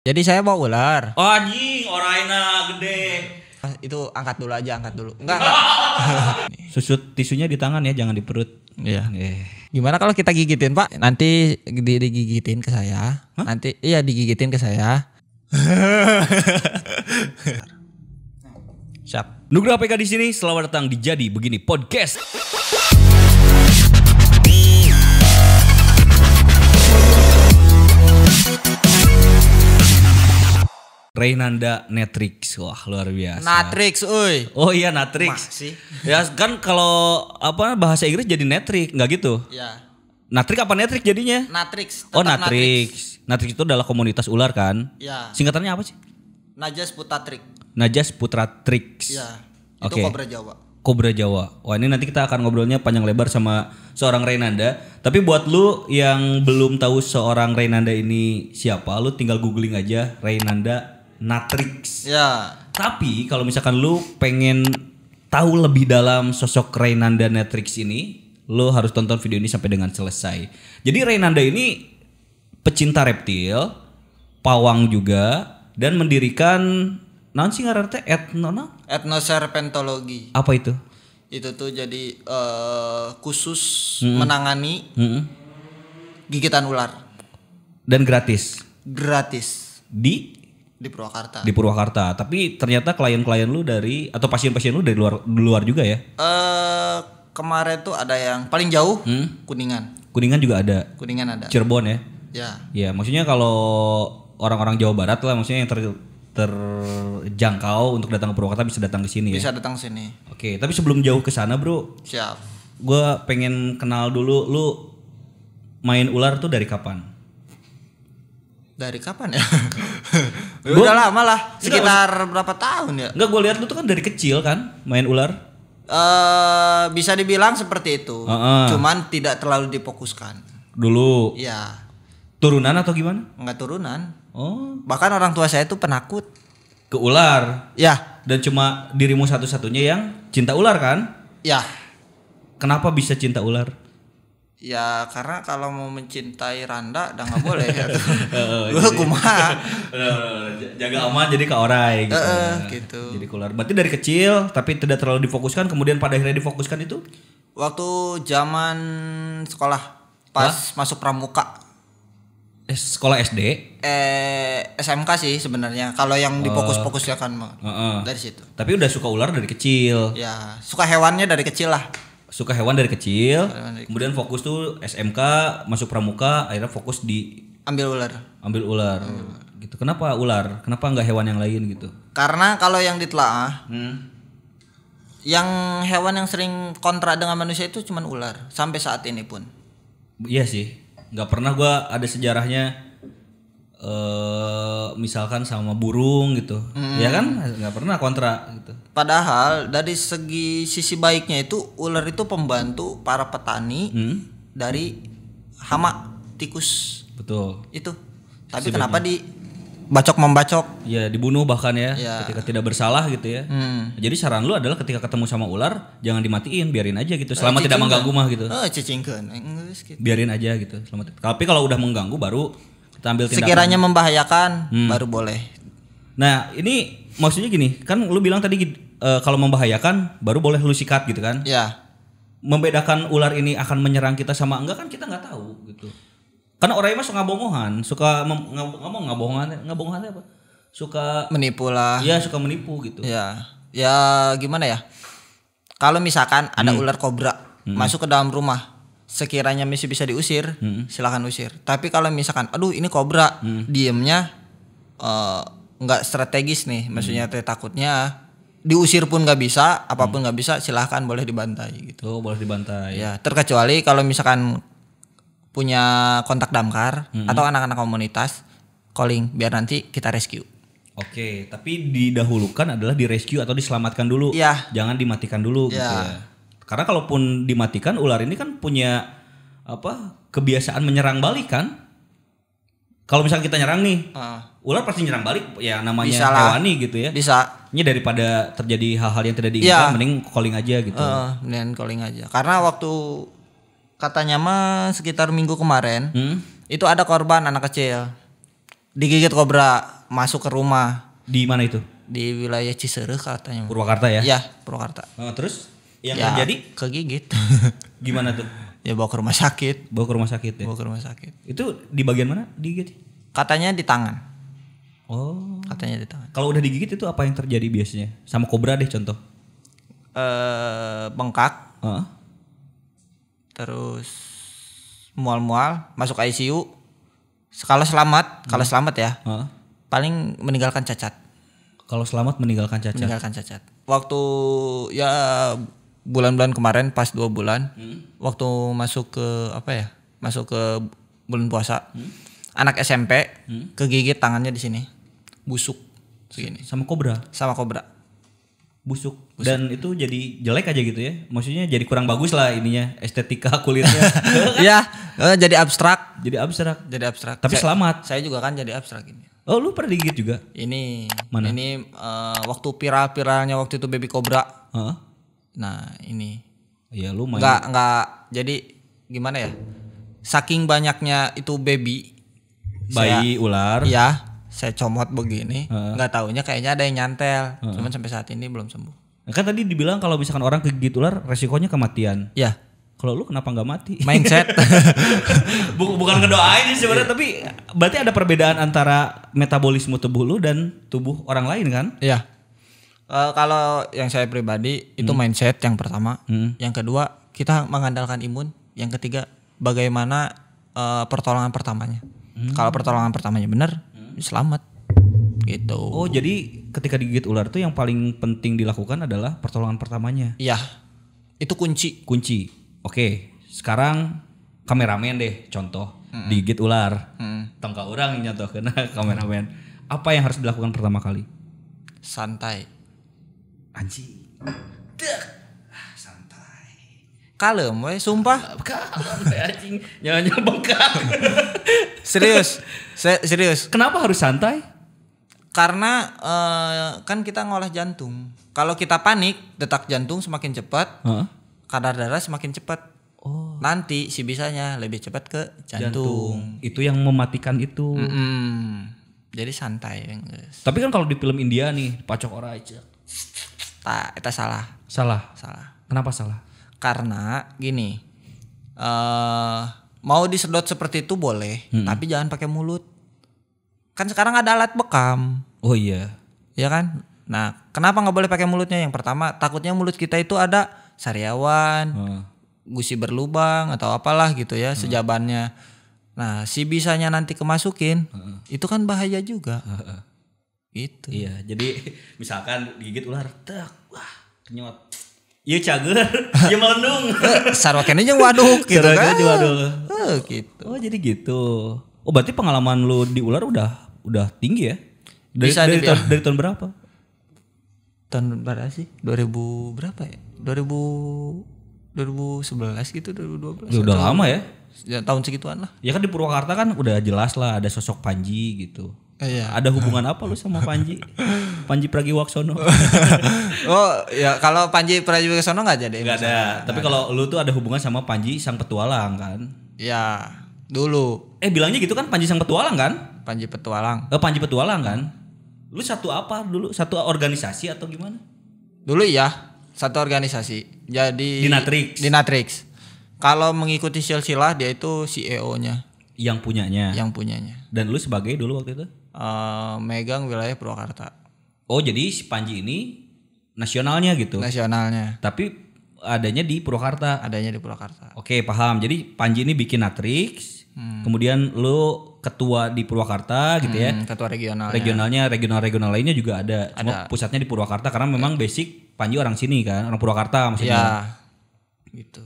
Jadi saya bawa ular. Oh anjing, oraina gede. Itu angkat dulu aja, angkat dulu. Enggak. Susut tisunya di tangan ya, jangan di perut. Iya. Gimana kalau kita gigitin, Pak? Nanti digigitin ke saya. Hah? Nanti iya digigitin ke saya. Siap. Nugra PK di sini, selamat datang di Jadi Begini Podcast. Reynanda Natrix, wah luar biasa. Natrix, uy. Oh iya Natrix. Masih. Ya kan kalau apa bahasa Inggris jadi Natrix, nggak gitu? Ya. Natrix apa Natrix jadinya? Natrix. Oh Natrix. Natrix itu adalah komunitas ular kan? Ya. Singkatannya apa sih? Najas Putatrik. Najas Putra Trix. Ya. Itu Oke. kobra Jawa. Kobra Jawa. Wah ini nanti kita akan ngobrolnya panjang lebar sama seorang Reynanda. Tapi buat lu yang belum tahu seorang Reynanda ini siapa, lu tinggal googling aja Reynanda Natrix. Ya. Tapi kalau misalkan lu pengen tahu lebih dalam sosok Reynanda Natrix ini, lu harus tonton video ini sampai dengan selesai. Jadi Reynanda ini pecinta reptil, pawang juga, dan mendirikan naon sih ngaran teh Etnoserpentologi. apa itu? Itu tuh jadi khusus menangani gigitan ular Dan gratis gratis di Purwakarta. Purwakarta. Tapi ternyata klien-klien lu dari atau pasien-pasien lu dari luar juga ya? Kemarin tuh ada yang paling jauh Kuningan. Kuningan juga ada. Kuningan ada. Cirebon ya? Ya. Ya, maksudnya kalau orang-orang Jawa Barat lah, maksudnya yang terjangkau untuk datang ke Purwakarta bisa datang ke sini ya. Bisa datang sini. Oke, tapi sebelum jauh ke sana, Bro, Siap. gua pengen kenal dulu lu main ular tuh dari kapan? Dari kapan ya? Udah lama lah. Sekitar berapa tahun ya? Enggak, gua lihat lu tuh kan dari kecil kan main ular. Bisa dibilang seperti itu. Cuman tidak terlalu difokuskan. Dulu Iya. turunan atau gimana? Enggak turunan. Oh, Bahkan orang tua saya itu penakut. ke ular. Ya. Dan cuma dirimu satu-satunya yang cinta ular kan? Ya. Kenapa bisa cinta ular? Ya karena kalau mau mencintai Randa udah nggak boleh ya. Gue kumaha. Jaga aman jadi ke orai gitu. Gitu. Jadi ke ular. Berarti dari kecil tapi tidak terlalu difokuskan, kemudian pada akhirnya difokuskan itu? Waktu zaman sekolah pas masuk pramuka. Sekolah SD. SMK sih sebenarnya. Kalau yang difokus-fokus ya kan dari situ. Tapi udah suka ular dari kecil. Ya suka hewannya dari kecil lah. Suka hewan dari kecil. Hewan dari Kemudian fokus tuh SMK, masuk pramuka, akhirnya fokus di ambil ular. Gitu. Kenapa ular? Kenapa nggak hewan yang lain gitu? Karena kalau yang ditelaah, yang hewan yang sering kontra dengan manusia itu cuman ular sampai saat ini pun. Iya sih, nggak pernah gua ada sejarahnya misalkan sama burung gitu, ya kan nggak pernah kontra gitu. Padahal dari sisi baiknya itu ular itu pembantu para petani dari hama tikus Betul. itu. Tapi kenapa membacok? Ya dibunuh bahkan ya, Ya. ketika tidak bersalah gitu ya. Jadi saran lu adalah ketika ketemu sama ular jangan dimatiin, biarin aja gitu. Selama tidak mengganggu mah gitu. Cicingkeun. Geus gitu. Biarin aja gitu. Tapi kalau udah mengganggu baru kita ambil tindakan. Sekiranya membahayakan baru boleh. Nah ini maksudnya gini, kan lu bilang tadi kalau membahayakan baru boleh lu sikat gitu kan? Ya. Membedakan ular ini akan menyerang kita sama enggak kan kita nggak tahu gitu. Karena orang mah suka ngabongohan, suka ngabongohan apa? Suka Menipu lah. ya suka menipu gitu. Ya. Ya gimana ya? Kalau misalkan ada ular kobra masuk ke dalam rumah, sekiranya masih bisa diusir, silakan usir. Tapi kalau misalkan aduh ini kobra, diemnya nggak strategis nih, maksudnya takutnya diusir pun nggak bisa, apapun nggak bisa, silahkan boleh dibantai gitu. Oh, boleh dibantai. Ya, terkecuali kalau misalkan punya kontak damkar atau anak-anak komunitas, calling biar nanti kita rescue. Oke, tapi didahulukan adalah di rescue atau diselamatkan dulu. Iya. Jangan dimatikan dulu gitu ya. Karena kalaupun dimatikan ular ini kan punya kebiasaan menyerang balik kan? Kalau misalnya kita nyerang nih, ular pasti nyerang balik ya, namanya hewani gitu ya. Bisa. Ini daripada terjadi hal-hal yang tidak diinginkan, mending calling aja gitu. Mending calling aja. Karena waktu katanya mah sekitar minggu kemarin itu ada korban anak kecil Digigit kobra masuk ke rumah Di mana itu? di wilayah Cisereh katanya. Purwakarta ya? Ya, Purwakarta. Terus yang Ya, terjadi kegigit. gimana tuh? Ya bawa ke rumah sakit. Bawa ke rumah sakit ya? Bawa ke rumah sakit. Itu di bagian mana digigit? Katanya di tangan. Oh. Katanya di tangan. Kalau udah digigit itu apa yang terjadi biasanya? Sama kobra deh contoh. Bengkak, Heeh. terus mual-mual, masuk ICU. Kalau selamat ya, Heeh. paling meninggalkan cacat. Kalau selamat meninggalkan cacat. Meninggalkan cacat. Waktu ya bulan-bulan kemarin pas 2 bulan, waktu masuk ke masuk ke bulan puasa, anak SMP kegigit tangannya di sini, busuk segini, Sama kobra. sama kobra. Busuk. Dan itu jadi jelek aja gitu ya. Maksudnya jadi kurang bagus lah ininya, estetika kulitnya. Iya, jadi abstrak. Jadi abstrak. Jadi abstrak. Tapi selamat. Saya juga kan jadi abstrak ini. Oh, lu pernah digigit juga? Ini Mana? ini waktu viral-viralnya waktu itu baby cobra. Heeh. Nah, ini. Iya, lu main. Enggak jadi gimana ya? Saking banyaknya itu baby Bayi ular. Iya, saya comot begini, nggak taunya kayaknya ada yang nyantel. Cuman sampai saat ini belum sembuh. Kan tadi dibilang kalau misalkan orang kegigit ular resikonya kematian. Ya, Kalau lu kenapa nggak mati? mindset. Bukan ngedoain sih sebenarnya, tapi berarti ada perbedaan antara metabolisme tubuh lu dan tubuh orang lain kan? Iya. Kalau yang saya pribadi itu mindset yang pertama. Yang kedua kita mengandalkan imun. Yang ketiga bagaimana pertolongan pertamanya. Kalau pertolongan pertamanya benar, selamat. Gitu. Oh, jadi ketika digigit ular tuh yang paling penting dilakukan adalah pertolongan pertamanya. Iya. Itu kunci. Kunci. Oke, sekarang kameramen deh contoh digigit ular. Tongka orang nyontoh kena kameramen. Apa yang harus dilakukan pertama kali? Santai. Anjing. Santai. Kalem we, sumpah. Anjing, nyawa bengkak. Serius. Serius. Kenapa harus santai? Karena kan kita ngolah jantung. Kalau kita panik, detak jantung semakin cepat, Heeh. kadar darah semakin cepat. Oh, Nanti si bisanya lebih cepat ke jantung. itu yang mematikan itu. Jadi santai, guys. Tapi kan kalau di film India nih, pacok ora aja. Itu salah. Salah. Kenapa salah? Karena gini, mau disedot seperti itu boleh, tapi jangan pakai mulut. Kan sekarang ada alat bekam, Oh iya. ya kan? Nah, kenapa nggak boleh pakai mulutnya? Yang pertama, takutnya mulut kita itu ada sariawan, gusi berlubang atau apalah gitu ya, sejabannya. Nah, si bisanya nanti kemasukin, itu kan bahaya juga. Gitu. Iya, jadi misalkan digigit ular, tak, wah, kenyot. Iya cager, iya melendung. Sarwakennya jeung waduk gitu kan. Sarwakennya jeung waduk. Gitu. Oh jadi gitu. Oh berarti pengalaman lu di ular udah tinggi ya? Bisa dari tahun berapa? Tahun berapa sih? 2000 berapa ya? 2011 gitu, 2012. Ya, udah lama ya? Ya, tahun segituan lah. Ya kan di Purwakarta kan udah jelas lah ada sosok Panji gitu. Iya. Ada hubungan apa lu sama Panji? Panji Pragiwaksono? Oh ya, kalau Panji Pragiwaksono nggak jadi. Nggak ada. Tapi kalau lu tuh ada hubungan sama Panji Sang Petualang kan? Ya dulu Bilangnya gitu kan Panji Sang Petualang kan? Panji Petualang. Panji Petualang kan? Lu satu apa dulu? Satu organisasi atau gimana? Dulu ya satu organisasi. Jadi Dinatrix. Kalau mengikuti silsilah dia itu CEO-nya. Yang punyanya. Dan lu sebagai dulu waktu itu? Megang wilayah Purwakarta. Oh jadi si Panji ini nasionalnya gitu? Nasionalnya. Tapi adanya di Purwakarta? Adanya di Purwakarta. Oke paham. Jadi Panji ini bikin Natrix. Kemudian lu ketua di Purwakarta gitu ya? Ketua regional. Regional lainnya juga ada. Cuma pusatnya di Purwakarta karena memang basic Panji orang sini kan? Orang Purwakarta maksudnya. Iya. Gitu.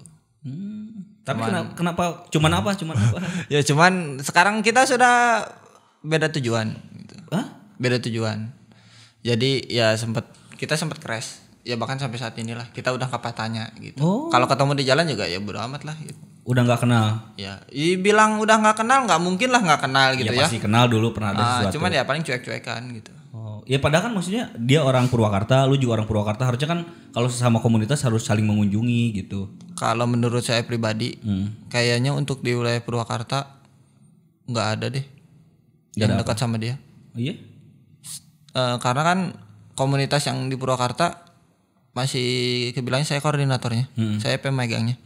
Tapi kenapa? Cuman apa? Ya cuman sekarang kita sudah beda tujuan gitu. Beda tujuan. Jadi ya kita sempat crash. Ya bahkan sampai saat inilah kita udah gak tanya gitu. Kalau ketemu di jalan juga ya bodo amat lah gitu. Udah nggak kenal? Ya, bilang udah nggak kenal, nggak mungkin lah nggak kenal gitu ya. Pasti kenal dulu pernah ada sesuatu. Cuman ya paling cuek-cuekan gitu. Oh, ya padahal kan maksudnya dia orang Purwakarta, lu juga orang Purwakarta, harusnya kan kalau sesama komunitas harus saling mengunjungi gitu. Kalau menurut saya pribadi, kayaknya untuk di wilayah Purwakarta nggak ada deh. Gak yang ada dekat sama dia. Oh, iya? Karena kan komunitas yang di Purwakarta masih kebilangnya saya koordinatornya, saya pemegangnya,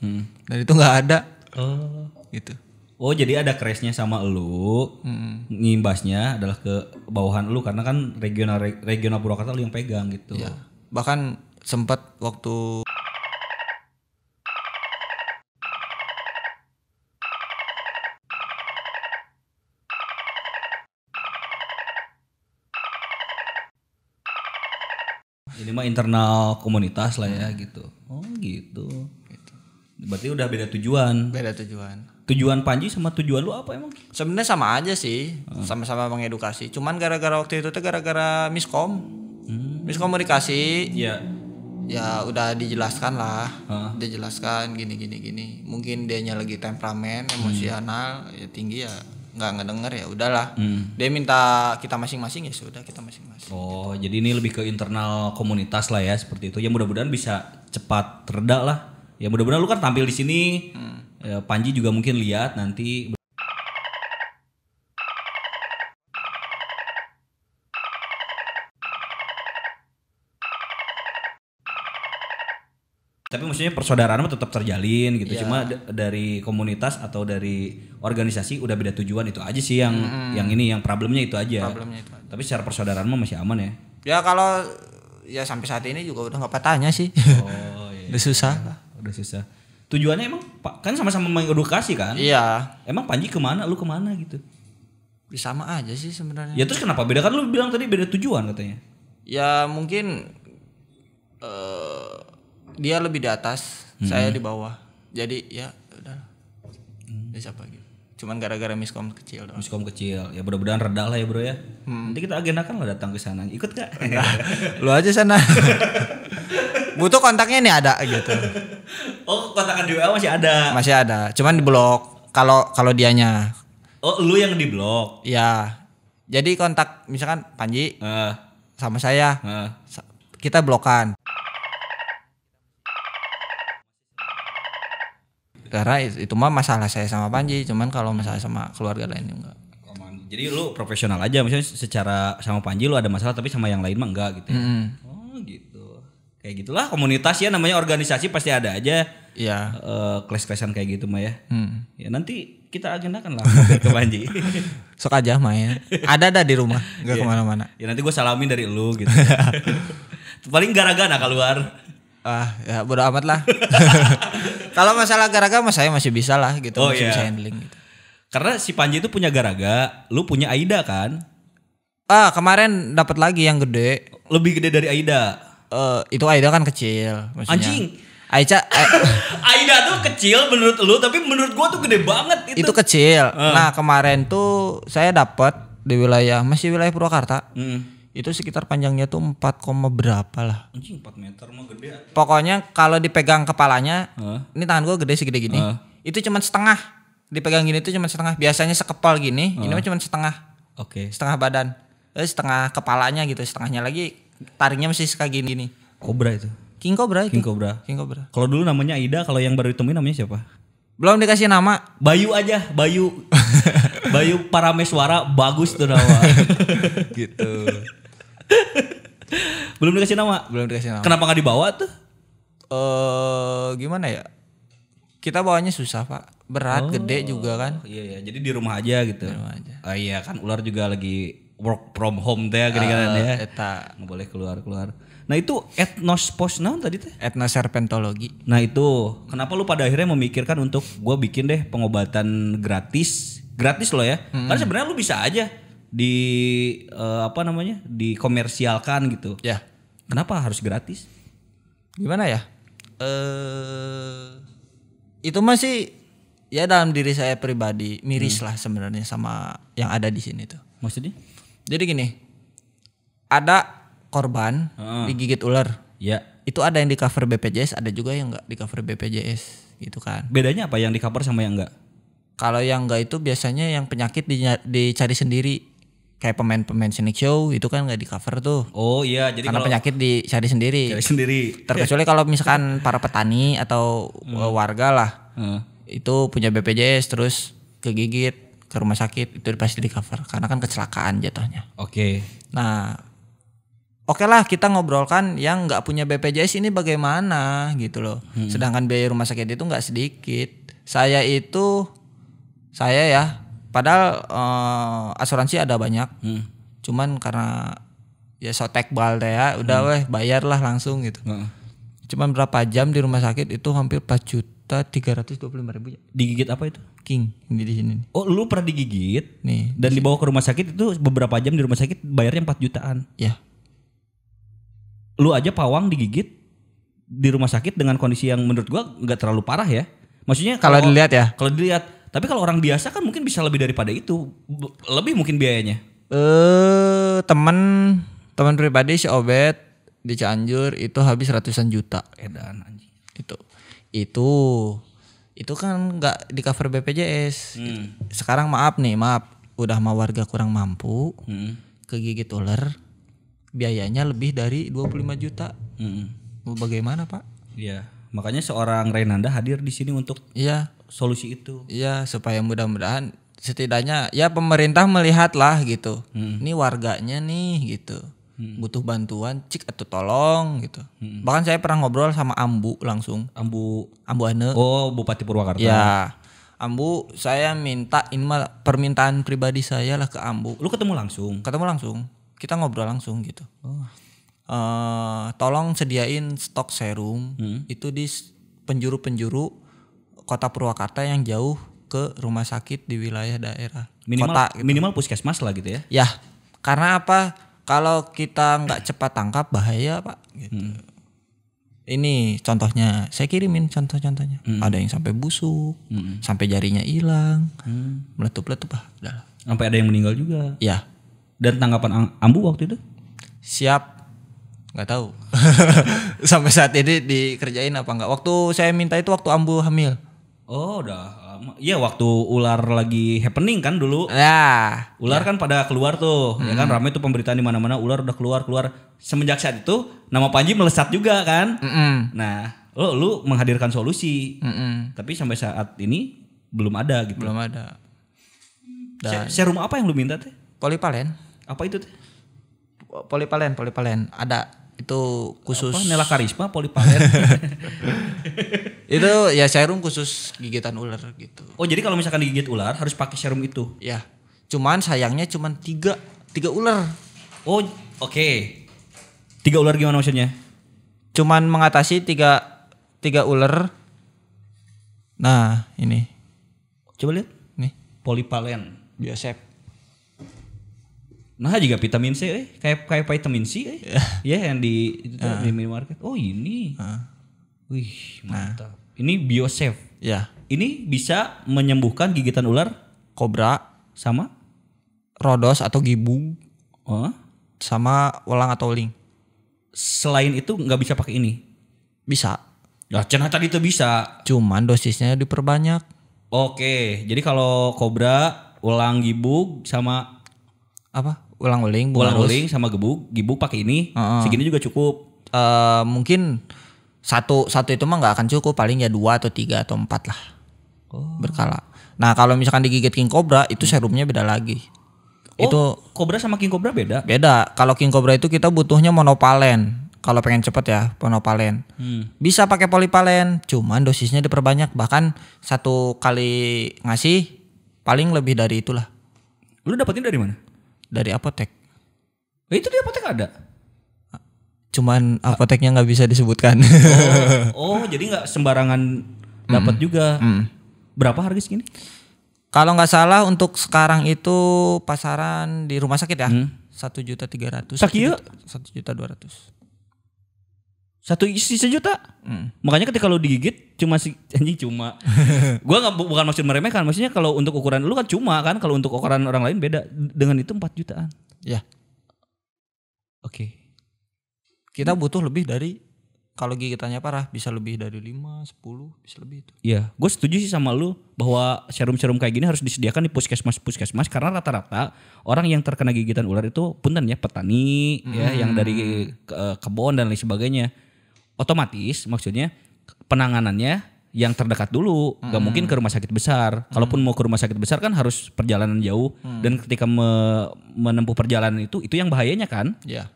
dan itu nggak ada. Oh. Gitu. Oh jadi ada crashnya sama lu, ngimbasnya adalah ke bawahan lu karena kan regional Purwakarta lu yang pegang gitu. Ya. Bahkan sempat waktu Ini mah internal komunitas lah ya gitu. Oh gitu. Berarti udah beda tujuan. beda tujuan. Tujuan Panji sama tujuan lu apa emang? Sebenarnya sama aja sih, sama-sama mengedukasi. Cuman gara-gara waktu itu tuh gara-gara miskom, miskomunikasi. Iya. Ya udah dijelaskan lah, dijelaskan gini. Mungkin dianya lagi temperamen, emosional, ya tinggi ya nggak ngedenger ya udahlah. Dia minta kita masing-masing ya sudah kita masing-masing. Oh jadi ini lebih ke internal komunitas lah ya seperti itu. Ya mudah-mudahan bisa cepat reda lah. Ya mudah-mudahan lu kan tampil di sini. Ya, Panji juga mungkin lihat nanti. Tapi maksudnya persaudaraan mah tetap terjalin gitu. Cuma dari komunitas atau dari organisasi udah beda tujuan itu aja sih yang ini yang problemnya itu aja. Problemnya itu aja. Tapi secara persaudaraan mah masih aman ya. Ya kalau ya sampai saat ini juga udah nggak patahnya sih. Oh iya. Udah susah. Udah susah. Tujuannya emang kan sama-sama mengedukasi kan? Iya. Emang Panji kemana, lu kemana gitu? Sama aja sih sebenarnya. Ya terus kenapa beda kan lu bilang tadi beda tujuan katanya? Ya mungkin dia lebih di atas, saya di bawah. Jadi ya udah. Bisa apa gitu. Cuman gara-gara miskom kecil doang. Miskom kecil. Ya mudah-mudahan reda lah ya bro ya. Nanti kita agendakan lah datang ke sana. Ikut gak? Lu aja sana. Butuh kontaknya nih ada gitu. Oh kontakan di WA masih ada? Masih ada. Cuman di blok. Kalau dianya. Oh lu yang di blok? Ya. Jadi kontak misalkan Panji sama saya. Kita blokan. Karena itu mah masalah saya sama Panji, cuman kalau masalah sama keluarga lain enggak. Jadi lu profesional aja, misalnya secara sama Panji lu ada masalah tapi sama yang lain mah enggak gitu. Oh gitu. Kayak gitulah komunitas ya namanya organisasi pasti ada aja. Iya. Clash-clashan kayak gitu mah ya. Ya nanti kita agendakan lah ke Panji. Sok aja main. Ada di rumah, enggak kemana-mana. Ya nanti gue salamin dari lu gitu. Paling gara-gara keluar. Ya bodo amat lah. Kalau masalah garaga mah saya masih bisa lah gitu, masih bisa handling gitu. Karena si Panji itu punya garaga, lu punya Aida kan? Kemarin dapat lagi yang gede. Lebih gede dari Aida. Itu Aida kan kecil maksudnya. Anjing. Aida tuh kecil menurut lu, tapi menurut gua tuh gede banget itu. Itu kecil. Nah, kemarin tuh saya dapat di wilayah Purwakarta. Itu sekitar panjangnya tuh 4, berapa lah. Anjing 4 meter mah gede. Pokoknya kalau dipegang kepalanya, ini tangan gue gede segede gini. Itu cuma setengah. Dipegang gini tuh cuma setengah. Biasanya sekepal gini, ini mah cuma setengah. Oke. Setengah badan. Setengah kepalanya gitu, setengahnya lagi taringnya masih sekali gini. Kobra itu. King Cobra itu. King Cobra. King Cobra. Kalau dulu namanya Aida, kalau yang baru ditemuin namanya siapa? Belum dikasih nama. Bayu aja, Bayu. Bayu Parameswara bagus tuh nama. Gitu. Belum dikasih nama. Kenapa nggak dibawa tuh? Gimana ya? Kita bawanya susah pak, berat, gede juga kan. Iya, jadi di rumah aja gitu. Di rumah aja. Iya kan ular juga lagi work from home teh gini-gini ya. Nggak boleh keluar. Nah itu etnospos naon tadi teh? Etnoserpentologi. Nah itu kenapa lu pada akhirnya memikirkan untuk gue bikin deh pengobatan gratis loh ya? Karena sebenarnya lu bisa aja dikomersialkan gitu. Ya. Kenapa harus gratis? Gimana ya? Itu masih ya dalam diri saya pribadi miris lah sebenarnya sama yang ada di sini tuh. Maksudnya? Jadi gini, ada korban digigit ular. Ya. Itu ada yang di cover BPJS, ada juga yang nggak di cover BPJS gitu kan. Bedanya apa yang di cover sama yang enggak? Kalau yang nggak itu biasanya yang penyakit dicari sendiri. Kayak pemain sneak show itu kan nggak di cover tuh. Oh iya, jadi karena penyakit dicari sendiri. Terkecuali kalau misalkan para petani atau warga lah, itu punya BPJS terus kegigit ke rumah sakit itu pasti di cover karena kan kecelakaan jatuhnya. Oke. Nah, oke lah kita ngobrolkan yang nggak punya BPJS ini bagaimana gitu loh. Sedangkan biaya rumah sakit itu nggak sedikit. Saya ya, padahal asuransi ada banyak. Cuman karena ya sotek bal deh ya, udah weh bayar lah langsung gitu. Cuman berapa jam di rumah sakit itu hampir 4.325.000. Digigit apa itu? King ini di sini. Oh, lu pernah digigit Nih. dan dibawa ke rumah sakit itu beberapa jam di rumah sakit bayarnya 4 jutaan. Ya. Lu aja pawang digigit di rumah sakit dengan kondisi yang menurut gua nggak terlalu parah ya. Maksudnya Kalau dilihat ya. Kalau dilihat, tapi kalau orang biasa kan mungkin bisa lebih daripada itu. Lebih mungkin biayanya. Teman pribadi si Obet di Cianjur itu habis ratusan juta. Edan anjing. Itu kan nggak di cover BPJS. Sekarang maaf udah mau warga kurang mampu kegigit ular biayanya lebih dari 25 juta. Bagaimana Pak? Iya, makanya seorang Renanda hadir di sini untuk solusi itu. Iya, supaya mudah-mudahan setidaknya ya pemerintah melihat lah gitu. Ini warganya nih gitu. Butuh bantuan, cik atau tolong gitu. Bahkan saya pernah ngobrol sama Ambu langsung. Ambu Ane. Oh, Bupati Purwakarta. Ya. Ambu, saya minta ini mah permintaan pribadi saya lah ke Ambu. Lu ketemu langsung? Ketemu langsung. Kita ngobrol langsung gitu. Tolong sediain stok serum itu di penjuru-penjuru kota Purwakarta yang jauh ke rumah sakit di wilayah daerah. Minimal puskesmas lah gitu ya? Ya, karena apa? Kalau kita nggak cepat tangkap bahaya Pak. Gitu. Ini contohnya, saya kirimin contoh-contohnya. Ada yang sampai busuk, sampai jarinya hilang, meletup-letup Pak. Udah. Sampai ada yang meninggal juga. Ya. Dan tanggapan Ambu waktu itu? Siap, nggak tahu. Sampai saat ini dikerjain apa enggak? Waktu saya minta itu waktu Ambu hamil. Oh, udah lama. Iya, waktu ular lagi happening kan dulu. Ya. Ular kan pada keluar tuh, ya kan ramai tuh pemberitaan di mana-mana ular udah keluar. Semenjak saat itu nama Panji melesat juga kan. Nah, lu menghadirkan solusi. Tapi sampai saat ini belum ada gitu. Belum ada. Serum apa yang lu minta teh? Polipalen. Apa itu teh? Polipalen. Ada itu khusus. Apa? Nela Karisma polipalen. Itu ya serum khusus gigitan ular gitu. Oh, jadi kalau misalkan digigit ular harus pakai serum itu? Ya. Cuman sayangnya cuman 3 ular. Oh, oke. 3 ular gimana maksudnya? Cuman mengatasi 3 ular. Nah, ini. Coba lihat. Nih, Polipalen. Biosep. Nah, juga vitamin C kayak vitamin C ya yang di minimarket. Oh, ini. Wih, mantap. Ini Biosafe. Ya. Ini bisa menyembuhkan gigitan ular Kobra sama rodos atau gibung. Sama walang atau uling. Selain itu nggak bisa pakai ini? Bisa. Ya, cenah tadi itu bisa. Cuman dosisnya diperbanyak. Oke, jadi kalau kobra, ulang gibug sama apa? Ulang-uling sama gibug pakai ini. Segini juga cukup. Mungkin satu itu mah nggak akan cukup, paling ya 2 atau 3 atau 4 lah. Berkala. Nah, kalau misalkan digigit king cobra itu serumnya beda lagi. Itu kobra sama king cobra beda? Beda. Kalau king cobra itu kita butuhnya monopalen. Kalau pengen cepet ya monopalen. Bisa pakai polipalen, cuman dosisnya diperbanyak. Bahkan 1 kali ngasih paling lebih dari itulah. Lu dapetin dari mana? Dari apotek. Itu di apotek ada? Cuman apoteknya nggak bisa disebutkan. Jadi nggak sembarangan dapat juga. Berapa harga segini? Kalau nggak salah untuk sekarang itu pasaran di rumah sakit ya 1.300.000. Sakieu 1.200.000. 1 juta. Makanya ketika lu digigit cuma gua bukan maksud meremehkan, maksudnya kalau untuk ukuran lu kan cuma kan, kalau untuk ukuran orang lain beda, dengan itu 4 jutaan. Ya. Oke. Kita butuh lebih dari, kalau gigitannya parah bisa lebih dari 5, 10, bisa lebih itu. Iya, gue setuju sih sama lu bahwa serum-serum kayak gini harus disediakan di puskesmas karena rata-rata orang yang terkena gigitan ular itu punten ya petani ya yang dari kebun dan lain sebagainya. Otomatis maksudnya penanganannya yang terdekat dulu, nggak mungkin ke rumah sakit besar. Kalaupun mau ke rumah sakit besar kan harus perjalanan jauh dan ketika menempuh perjalanan itu yang bahayanya kan? Ya.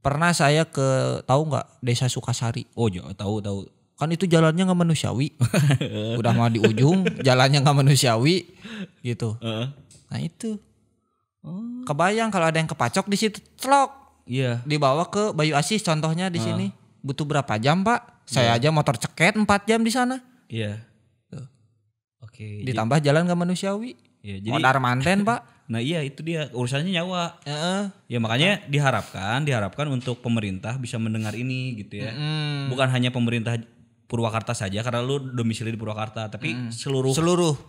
Pernah saya tahu nggak Desa Sukasari? Oh ya tahu. Kan itu jalannya nggak manusiawi. Udah mau di ujung, jalannya nggak manusiawi, gitu. Nah itu. Kebayang kalau ada yang kepacok di situ, celok. Iya. Dibawa ke Bayu Asis contohnya di sini. Butuh berapa jam, Pak? Saya aja motor ceket 4 jam di sana. Iya. Tuh. Oke. Ditambah jalan nggak manusiawi. Iya, jadi modar manten, Pak. Nah iya itu dia urusannya nyawa. Ya makanya diharapkan untuk pemerintah bisa mendengar ini gitu ya. Bukan hanya pemerintah Purwakarta saja karena lu domisili di Purwakarta, tapi seluruh Indonesia.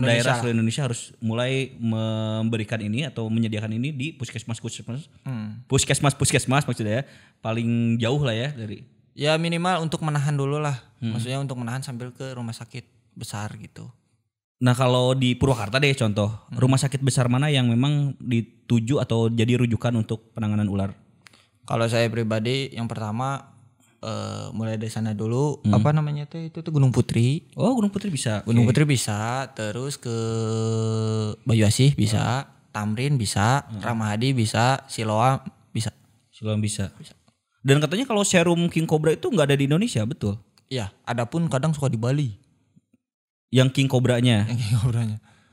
daerah seluruh Indonesia harus mulai memberikan ini atau menyediakan ini di puskesmas maksudnya ya, paling jauh lah ya dari. Ya minimal untuk menahan dulu lah. Maksudnya untuk menahan sambil ke rumah sakit besar gitu. Nah kalau di Purwakarta deh contoh, rumah sakit besar mana yang memang dituju atau jadi rujukan untuk penanganan ular? Kalau saya pribadi yang pertama mulai dari sana dulu, apa namanya itu Gunung Putri. Oh Gunung Putri bisa. Gunung Putri bisa, terus ke Bayu Asih bisa, Tamrin bisa, Ramahadi bisa, Siloam bisa. Dan katanya kalau serum King Cobra itu nggak ada di Indonesia, betul? Iya, adapun kadang suka di Bali. Yang King Cobra-nya.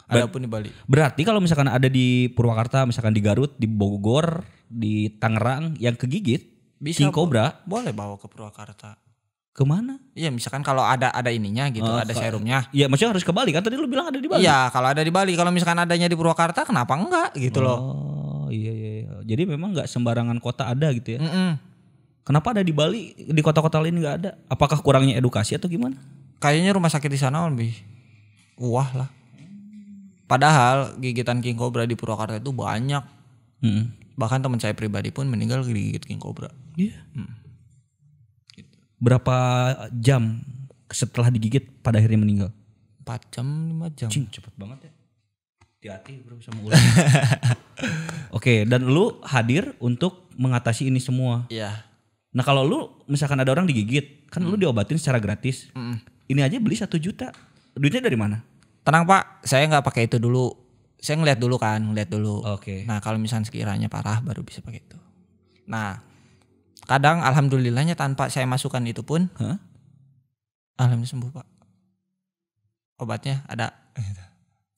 Adapun di Bali. Berarti kalau misalkan ada di Purwakarta, misalkan di Garut, di Bogor, di Tangerang yang kegigit bisa, King Cobra boleh bawa ke Purwakarta. Kemana? Iya misalkan kalau ada ininya gitu, ada serumnya. Iya maksudnya harus ke Bali kan tadi lu bilang ada di Bali. Iya kalau ada di Bali, kalau misalkan adanya di Purwakarta kenapa enggak gitu loh. Oh iya. Jadi memang nggak sembarangan kota ada gitu ya. Kenapa ada di Bali, di kota-kota lain nggak ada? Apakah kurangnya edukasi atau gimana? Kayaknya rumah sakit di sana lebih wah lah. Padahal gigitan King Cobra di Purwakarta itu banyak. Bahkan teman saya pribadi pun meninggal digigit King Cobra. Iya. Gitu. Berapa jam setelah digigit pada akhirnya meninggal? 4 jam 5 jam. Cing, cepet banget ya. Hati-hati bro sama ular. Oke, dan lu hadir untuk mengatasi ini semua. Iya. Nah kalau lu misalkan ada orang digigit, kan lu diobatin secara gratis. Ini aja beli 1 juta. Duitnya dari mana? Tenang Pak, saya nggak pakai itu dulu. Saya ngeliat dulu. Oke. Nah kalau misalnya sekiranya parah baru bisa pakai itu. Nah kadang alhamdulillahnya tanpa saya masukkan itu pun, alhamdulillah sembuh Pak. Obatnya ada,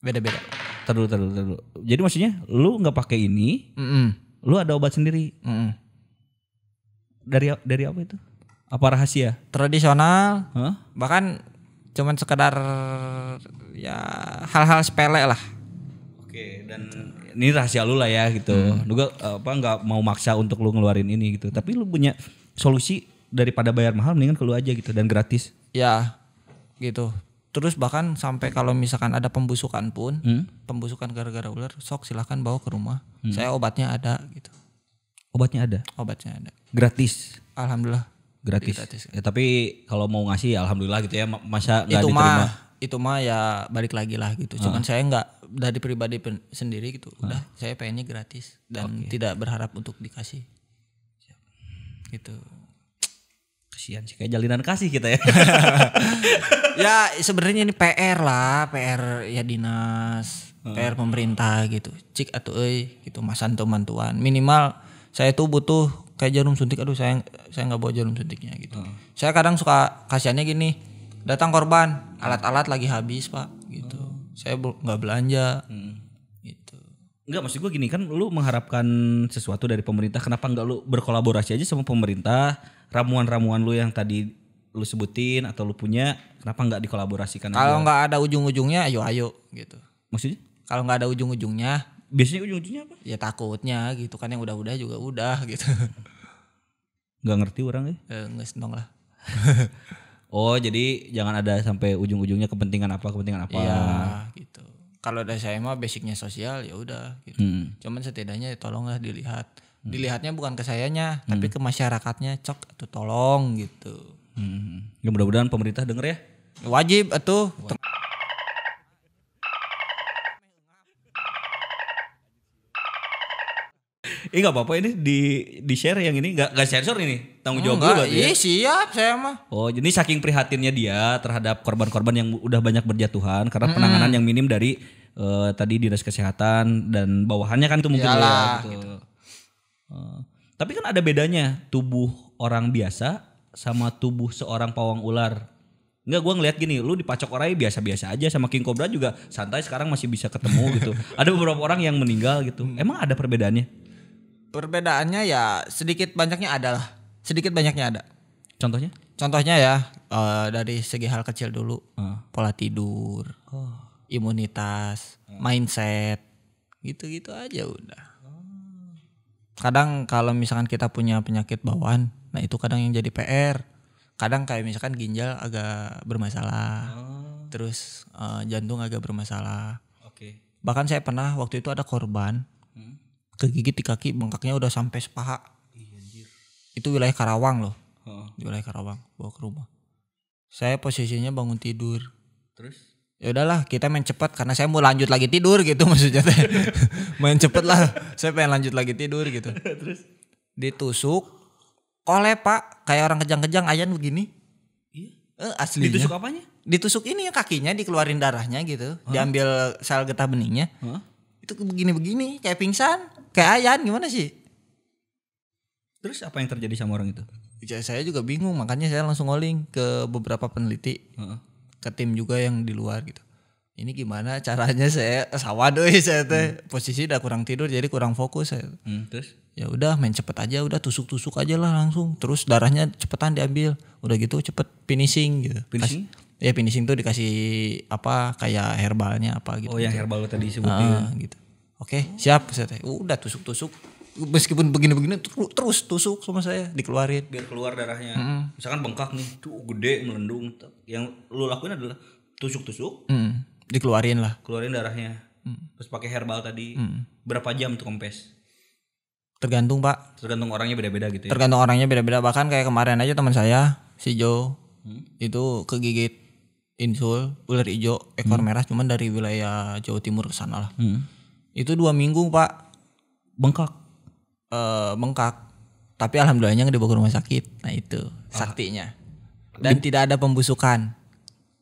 beda-beda. Terlalu. Jadi maksudnya lu nggak pakai ini, lu ada obat sendiri. Dari apa itu? Apa rahasia? Tradisional, bahkan cuman sekedar ya hal-hal sepele lah. Oke, dan ini rahasia lu lah ya gitu. Lu nggak mau maksa untuk lu ngeluarin ini gitu. Tapi lu punya solusi daripada bayar mahal mendingan ke lu aja gitu dan gratis. Ya, gitu. Terus bahkan sampai kalau misalkan ada pembusukan pun, pembusukan gara-gara ular, sok silahkan bawa ke rumah. Saya obatnya ada gitu. Obatnya ada? Obatnya ada. Gratis? Alhamdulillah. Gratis. Ya, tapi kalau mau ngasih ya alhamdulillah gitu ya, masa nggak diterima? Itu mah ya balik lagi lah gitu. Cuman saya nggak dari pribadi sendiri gitu. Udah saya pengennya gratis dan tidak berharap untuk dikasih. Gitu. Kasihan sih kayak jalinan kasih kita ya. Ya sebenarnya ini PR lah, PR ya dinas, PR pemerintah gitu. Cik atuh gitu masan bantuan. Minimal saya tuh butuh kayak jarum suntik, aduh saya nggak bawa jarum suntiknya gitu. Saya kadang suka kasihannya gini, datang korban, alat-alat lagi habis Pak gitu. Saya nggak belanja gitu. Enggak, maksud gue gini, kan lu mengharapkan sesuatu dari pemerintah, kenapa enggak lu berkolaborasi aja sama pemerintah? Ramuan-ramuan lu yang tadi lu sebutin atau lu punya, kenapa enggak dikolaborasikan? Kalau nggak ada ujung-ujungnya ayo gitu. Maksudnya? Kalau nggak ada ujung-ujungnya, biasanya ujung-ujungnya apa? Ya takutnya gitu kan, yang udah-udah juga udah gitu. Nggak ngerti orang ya? Nggak seneng lah. Oh jadi jangan ada sampai ujung-ujungnya kepentingan apa. Iya gitu. Kalau dari saya mah basicnya sosial ya udah gitu. Cuman setidaknya tolonglah dilihat. Dilihatnya bukan ke sayanya, tapi ke masyarakatnya, cok atau tolong gitu. Ya mudah-mudahan pemerintah denger ya. Wajib atuh. Nggak apa-apa ini di share yang ini nggak sensor ini tanggung jawab dulu berarti ya. Iya siap saya mah. Oh jadi saking prihatinnya dia terhadap korban-korban yang udah banyak berjatuhan karena penanganan yang minim dari tadi dinas kesehatan dan bawahannya kan itu mungkin Iyalah, ya gitu. Tapi kan ada bedanya tubuh orang biasa sama tubuh seorang pawang ular. Enggak, gue ngeliat gini, lu dipacok orang biasa-biasa aja, sama king cobra juga santai, sekarang masih bisa ketemu gitu. Ada beberapa orang yang meninggal gitu. Emang ada perbedaannya? Perbedaannya ya sedikit banyaknya ada lah. Sedikit banyaknya ada. Contohnya? Contohnya ya dari segi hal kecil dulu. Pola tidur, imunitas, mindset, gitu-gitu aja udah. Kadang kalau misalkan kita punya penyakit bawaan, nah itu kadang yang jadi PR. Kadang kayak misalkan ginjal agak bermasalah, terus jantung agak bermasalah. Oke. Bahkan saya pernah waktu itu ada korban kegigit di kaki, bengkaknya udah sampai sepaha. Itu wilayah Karawang loh, di wilayah Karawang, bawa ke rumah. Saya posisinya bangun tidur. Terus? Ya udahlah kita main cepat karena saya mau lanjut lagi tidur gitu maksudnya. Main cepet lah, saya pengen lanjut lagi tidur gitu. Terus? Ditusuk. Oleh pak, kayak orang kejang-kejang ayan begini. Iya. Aslinya. Ditusuk apanya? Ditusuk ini ya kakinya, dikeluarin darahnya gitu. Diambil sel getah beningnya. Itu begini-begini, kayak pingsan. Kayak ayan, gimana sih? Terus apa yang terjadi sama orang itu? Ya, saya juga bingung, makanya saya langsung ngoling ke beberapa peneliti. Ke tim juga yang di luar gitu. Ini gimana caranya saya sawadoy saya teh. Posisi udah kurang tidur jadi kurang fokus saya. Terus? Ya udah main cepet aja, udah tusuk-tusuk aja lah langsung. Terus darahnya cepetan diambil. Udah gitu cepet finishing gitu. Finishing? Ya finishing tuh dikasih apa kayak herbalnya apa gitu. Oh yang herbal tadi sebutin. Gitu. Oke siap saya teh. Udah tusuk-tusuk. Meskipun begini-begini terus tusuk sama saya dikeluarin. Biar keluar darahnya. Misalkan bengkak nih, tuh gede melendung. Yang lu lakuin adalah tusuk-tusuk. Dikeluarin lah. Keluarin darahnya. Terus pakai herbal tadi. Berapa jam tuh kempes? Tergantung pak. Tergantung orangnya beda-beda gitu ya. Tergantung orangnya beda-beda. Bahkan kayak kemarin aja teman saya si Joe itu kegigit insul ular hijau ekor merah cuman dari wilayah Jawa Timur ke sana lah. Itu 2 minggu pak. Bengkak. Bengkak. Tapi alhamdulillahnya nggak dibawa ke rumah sakit. Nah itu saktinya. Dan tidak ada pembusukan.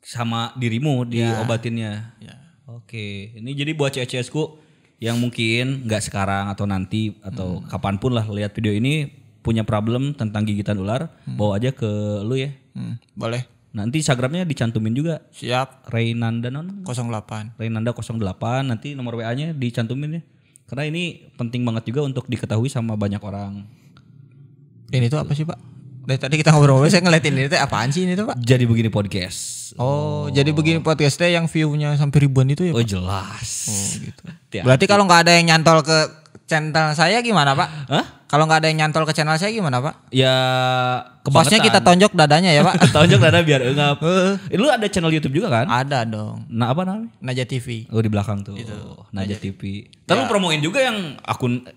Sama dirimu diobatinnya. Ya. Oke. Ini jadi buat CS-ku yang mungkin nggak sekarang atau nanti atau kapanpun lah lihat video ini punya problem tentang gigitan ular, bawa aja ke lu ya. Boleh. Nanti Instagramnya dicantumin juga. Siap. Rainanda 08. Rainanda 08 nanti nomor WA-nya dicantumin ya. Karena ini penting banget juga untuk diketahui sama banyak orang. Ini tuh apa sih pak? Dari tadi kita ngobrol-ngobrol saya ngeliatin ini tuh apaan sih ini tuh pak? Jadi begini podcast. Oh, jadi begini podcastnya yang view-nya sampai ribuan itu ya pak? Oh jelas. Oh gitu. Hati-hati. Berarti kalau nggak ada yang nyantol ke channel saya gimana pak? Hah? Kalau nggak ada yang nyantol ke channel saya gimana pak? Ya Posnya kita tonjok dadanya ya pak? Tonjok dada biar enggak. Lu ada channel YouTube juga kan? Ada dong. Nah apa namanya? Naja TV. Oh di belakang tuh. Naja TV. Tapi lu promoin juga yang akun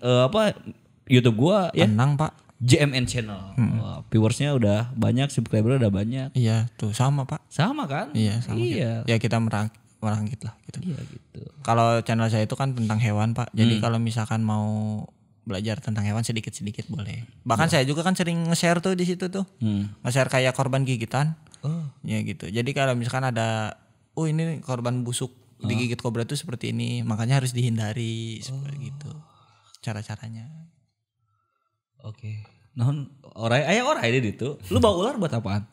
YouTube gua ya. Tenang pak. JMN Channel. Wah, viewersnya udah banyak, subscriber udah banyak. Iya tuh sama pak. Sama kan? Iya sama. Iya. Ya kita merangkit lah gitu. Iya gitu. Kalau channel saya itu kan tentang hewan pak. Jadi kalau misalkan mau belajar tentang hewan sedikit-sedikit boleh. Bahkan saya juga kan sering nge-share tuh di situ tuh. Nge-share kayak korban gigitan. Ya gitu. Jadi kalau misalkan ada ini korban busuk digigit kobra tuh seperti ini, makanya harus dihindari seperti gitu. Cara-caranya. Oke. Naon orai deh itu. Lu bawa ular buat apaan?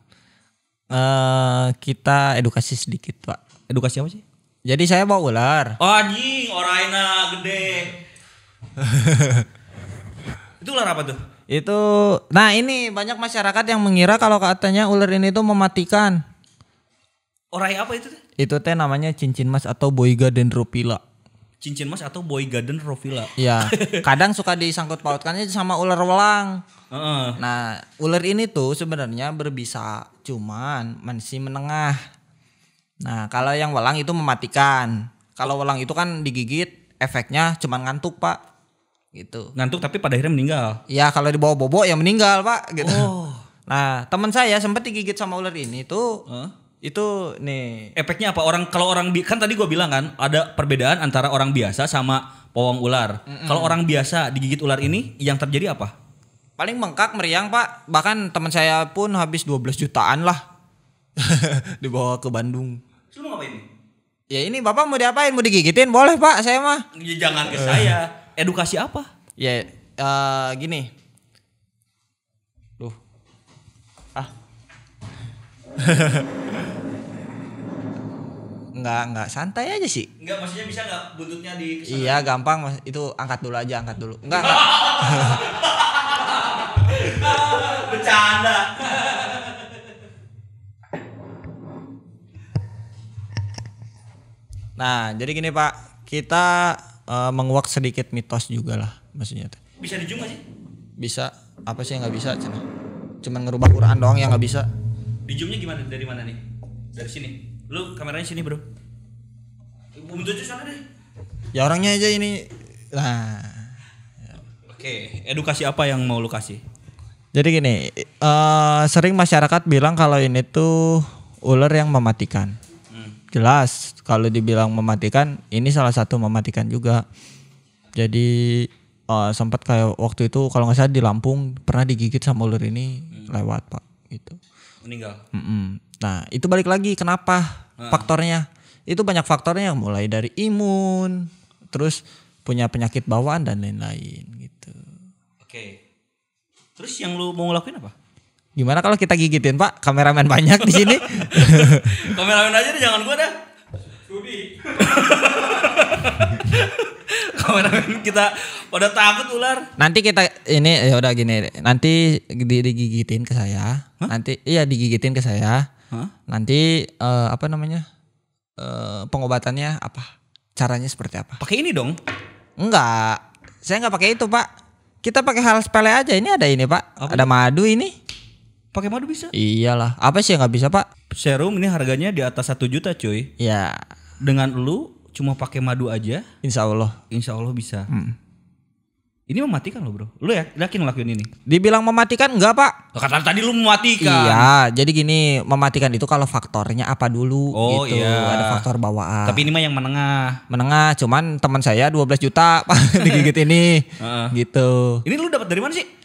Kita edukasi sedikit, Pak. Edukasi apa sih? Jadi saya bawa ular. Oh, anjing, oraina gede. Itu ular apa tuh? Nah ini banyak masyarakat yang mengira kalau katanya ular ini tuh mematikan. Orai apa itu? Itu teh namanya cincin mas atau Boyga dendrophylla. Cincin mas atau Boyga dendrophylla. Iya. Kadang suka disangkut pautkannya sama ular welang. Nah ular ini tuh sebenarnya berbisa, cuman masih menengah. Nah kalau yang welang itu mematikan. Kalau welang itu kan digigit, efeknya cuman ngantuk pak. Gitu. Ngantuk tapi pada akhirnya meninggal. Iya kalau dibawa bobo ya meninggal pak. Gitu. Nah teman saya sempat digigit sama ular ini tuh Itu nih. Efeknya apa? Kalau orang kan tadi gue bilang kan ada perbedaan antara orang biasa sama pawang ular. Kalau orang biasa digigit ular ini yang terjadi apa? Paling bengkak, meriang Pak. Bahkan teman saya pun habis 12 jutaan lah. Dibawa ke Bandung. Lu mau ngapain nih? Ya ini Bapak mau diapain? Mau digigitin? Boleh Pak, saya mah. Ya, jangan ke saya. Edukasi apa? Ya gini. Duh. Enggak santai aja sih. Enggak, maksudnya bisa enggak buntutnya di kesana? Iya gampang Mas. Itu angkat dulu aja, angkat dulu. Enggak. Bercanda. Nah, jadi gini Pak, kita menguak sedikit mitos juga lah maksudnya. Bisa dijum gak sih? Bisa, apa sih yang nggak bisa? Cuman ngerubah Quran doang yang nggak bisa. Dijumnya gimana? Dari mana nih? Dari sini. Lu kameranya sini bro. Buntutnya sana deh. Ya orangnya aja ini. Nah. Oke, edukasi apa yang mau lu kasih? Jadi gini, sering masyarakat bilang kalau ini tuh ular yang mematikan. Jelas kalau dibilang mematikan, ini salah satu mematikan juga. Jadi sempat kayak waktu itu kalau nggak salah di Lampung pernah digigit sama ular ini lewat Pak gitu. Meninggal. Nah itu balik lagi kenapa faktornya? Itu banyak faktornya mulai dari imun, terus punya penyakit bawaan dan lain-lain gitu. Oke. Terus yang lu mau ngelakuin apa? Gimana kalau kita gigitin Pak? Kameramen banyak di sini. Kameramen aja deh, jangan gua dah. Studi. Kameramen kita pada takut ular. Nanti kita ini ya udah gini, nanti digigitin ke saya. Hah? Nanti iya digigitin ke saya. Hah? Nanti apa namanya? Pengobatannya apa? Caranya seperti apa? Pakai ini dong. Enggak. Saya enggak pakai itu, Pak. Kita pakai hal sepele aja. Ini ada ini, Pak. Apa ada madu ini. Pakai madu bisa? Iyalah. Apa sih yang nggak bisa, Pak? Serum ini harganya di atas 1 juta, cuy. Ya. Dengan lu cuma pakai madu aja, Insya Allah bisa. Ini mematikan lo, bro. Lu yakin ngelakuin ini? Dibilang mematikan enggak, Pak? Kata tadi lu mematikan. Iya, jadi gini, mematikan itu kalau faktornya apa dulu gitu. Iya. Ada faktor bawaan. Tapi ini mah yang menengah. Menengah, cuman teman saya 12 juta Pak digigit ini. Gitu. Ini lu dapat dari mana sih?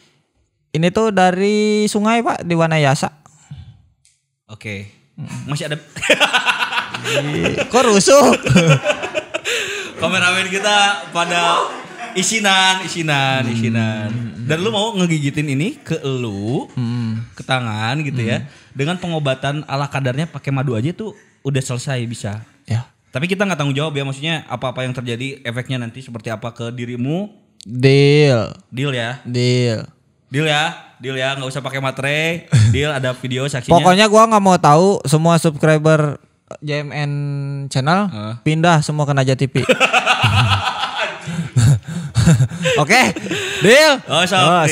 Ini tuh dari sungai, Pak, di Wanayasa. Oke. Masih ada Kok rusuh? kameramen kita pada isinan. Dan lu mau ngegigitin ini ke lu, ke tangan gitu ya. Dengan pengobatan ala kadarnya pakai madu aja tuh udah selesai bisa. Ya. Tapi kita nggak tanggung jawab ya, maksudnya apa-apa yang terjadi efeknya nanti seperti apa ke dirimu. Deal ya, nggak usah pakai materai. Deal, ada video saksinya. Pokoknya gua nggak mau tahu semua subscriber JMN channel pindah semua ke Naja TV. Oke, deal. Oh, siap.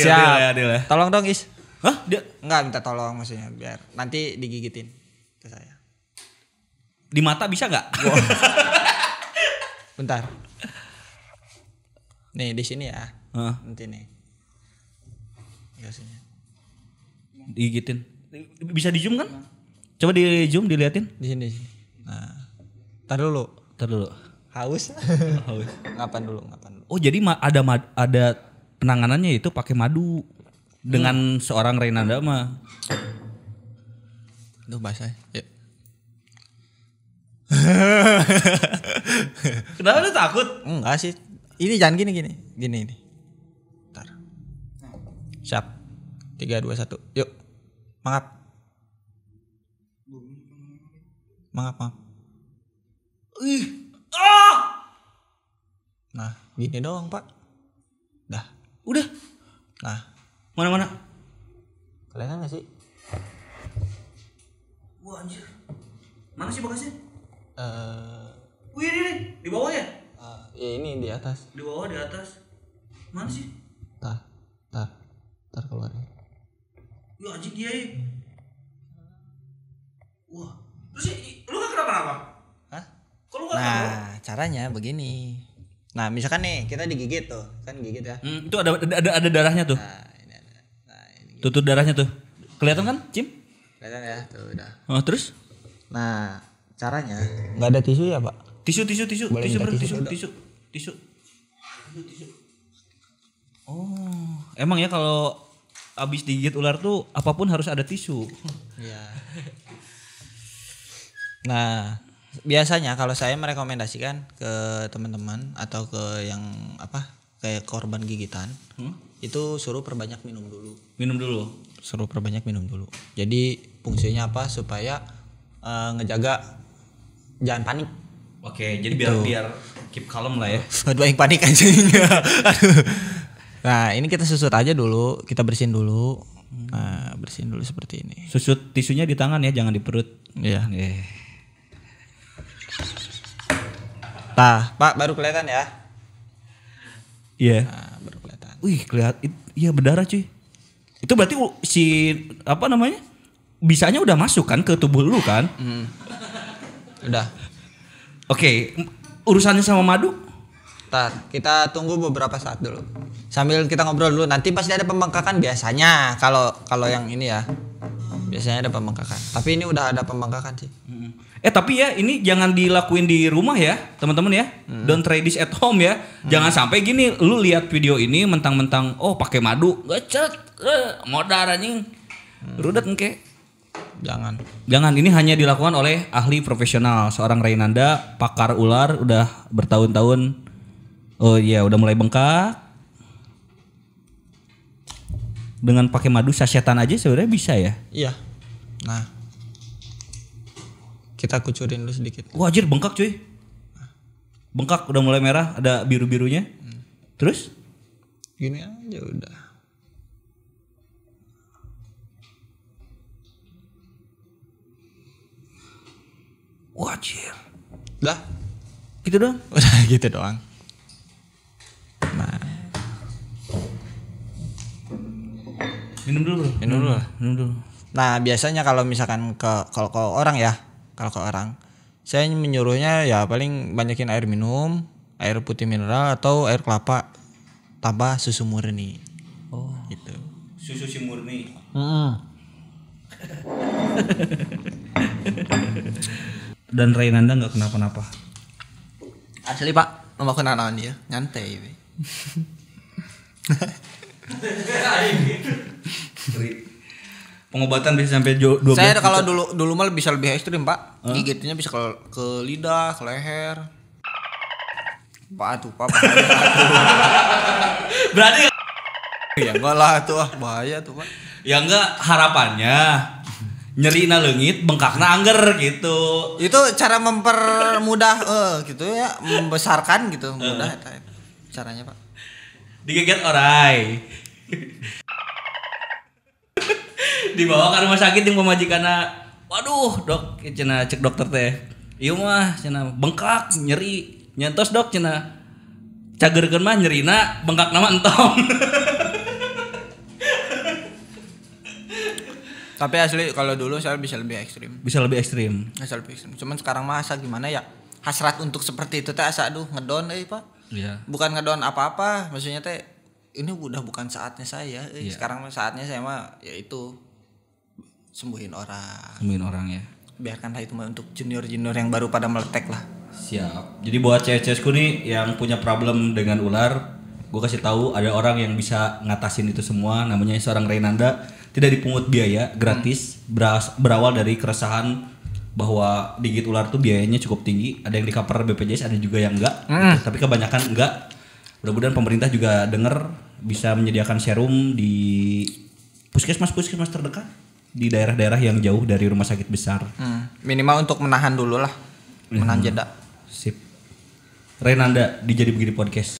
Deal ya. Tolong dong, Is. Hah? Enggak minta tolong maksudnya biar nanti digigitin ke saya. Di mata bisa nggak? Bentar. Nih di sini ya. Nanti nih. Ya sini. Digigitin. Bisa di zoom kan? Coba di zoom diliatin. Di sini. Nah. Tar dulu. Haus. Ngapain dulu. Oh, jadi ada penanganannya itu pakai madu dengan seorang Renanda mah. Duh basah. Ya. Kenapa lu takut? Enggak sih. Ini jangan gini. Gini. Ntar. Siap. 3, 2, 1. Yuk. Mangap. Nah, gini doang, Pak. Dah. Udah. Nah. Mana? Kelihatan gak sih? Wah, anjir. Mana sih bekasnya? Wih, ini di bawah ya? Ya ini di atas. Di bawah, di atas. Mana sih? Tar keluar ya. Ya anjing dia ya. Wah. Terus lu gak kenapa-napa? Hah? Kok lu gak kenapa? Nah, caranya begini. Nah, misalkan nih kita digigit tuh, kan gigit ya. Itu ada darahnya tuh. Nah, ini ada. Nah, ini. Tutup darahnya tuh. Kelihatan kan, Cim? Kelihatan ya, tuh udah. Oh, terus? Nah, caranya nggak ada tisu ya, Pak? Tisu Boleh tisu minta bro, tisu, tisu. Oh, emang ya kalau abis digigit ular tuh apapun harus ada tisu. Iya. Nah, biasanya kalau saya merekomendasikan ke teman-teman atau ke yang kayak korban gigitan, itu suruh perbanyak minum dulu. Suruh perbanyak minum dulu. Jadi fungsinya apa? Supaya ngejaga jangan panik. Oke, jadi biar keep calm lah ya. Aduh, yang panik anjing. Aduh. Nah, ini kita susut aja dulu, kita bersihin dulu. Nah, bersihin dulu seperti ini. Susut tisunya di tangan ya, jangan di perut. Iya. Nah, Pak, baru kelihatan ya? Iya. Nah, baru kelihatan. Wih, iya berdarah cuy. Itu berarti bisanya udah masuk kan ke tubuh lu kan? Udah. Oke, urusannya sama madu? Ntar, kita tunggu beberapa saat dulu. Sambil kita ngobrol dulu. Nanti pasti ada pembengkakan biasanya. Kalau yang ini ya, biasanya ada pembengkakan. Tapi ini udah ada pembengkakan sih. Tapi ya ini jangan dilakuin di rumah ya, teman-teman ya. Don't try this at home ya. Jangan sampai gini, lu lihat video ini mentang-mentang pakai madu, gacet, modar anjing. Rudet engke. Jangan, ini hanya dilakukan oleh ahli profesional, seorang Rainanda, pakar ular udah bertahun-tahun. Oh iya, udah mulai bengkak. Dengan pakai madu sasetan aja sebenarnya bisa ya? Iya. Nah, kita kucurin dulu sedikit. Wah, anjir bengkak cuy. Bengkak udah mulai merah, ada biru-birunya. Terus? Gini aja udah. Wah, anjir. Udah? Gitu doang? Udah gitu doang. Nah, minum dulu. Nah, biasanya kalau misalkan kalau ke orang ya, saya menyuruhnya ya paling banyakin air minum, air putih mineral atau air kelapa tambah susu murni. Oh, gitu. Susu si murni. Dan Rainanda nggak kenapa-napa. Asli Pak, mau kenalan dia, nyantai. Pengobatan bisa sampai 12 Saya juta. kalau dulu mah bisa lebih ekstrim Pak. Gigitnya bisa ke lidah, ke leher. Pak bahaya. Berarti Ya enggak lah tuh, bahaya tuh Pak. ya enggak, harapannya nyeri na leungit, bengkakna angger gitu. Itu cara mempermudah gitu ya, membesarkan gitu, mudah caranya Pak. Digigit orai. Dibawa ke rumah sakit yang pemajikanna. Waduh, Dok, cenah cek dokter teh. Ieu mah cenah bengkak, nyeri. Nyantos Dok cenah. Cagerkeun mah nyerina, bengkakna mah entong. Tapi asli kalau dulu saya bisa lebih ekstrim. Bisa lebih ekstrim. Cuman sekarang mah asa gimana ya? Hasrat untuk seperti itu teh asa ngedon Pak. Iya. Bukan ngedon apa-apa, maksudnya teh ini udah bukan saatnya saya. Iya. Sekarang mah saatnya saya mah yaitu sembuhin orang. Sembuhin orang ya. Biarkanlah itu mah untuk junior-junior yang baru pada meletek lah. Siap. Jadi buat cewek-cewekku nih yang punya problem dengan ular, gue kasih tahu ada orang yang bisa ngatasin itu semua, namanya seorang Rainanda. Tidak dipungut biaya, gratis, berawal dari keresahan bahwa digigit ular tuh biayanya cukup tinggi. Ada yang di cover BPJS, ada juga yang enggak. Gitu. Tapi kebanyakan enggak. Mudah-mudahan pemerintah juga denger, bisa menyediakan serum di puskesmas terdekat di daerah-daerah yang jauh dari rumah sakit besar. Minimal untuk menahan dulu lah, menahan jeda. Sip. Rainanda di Jadi Begini Podcast.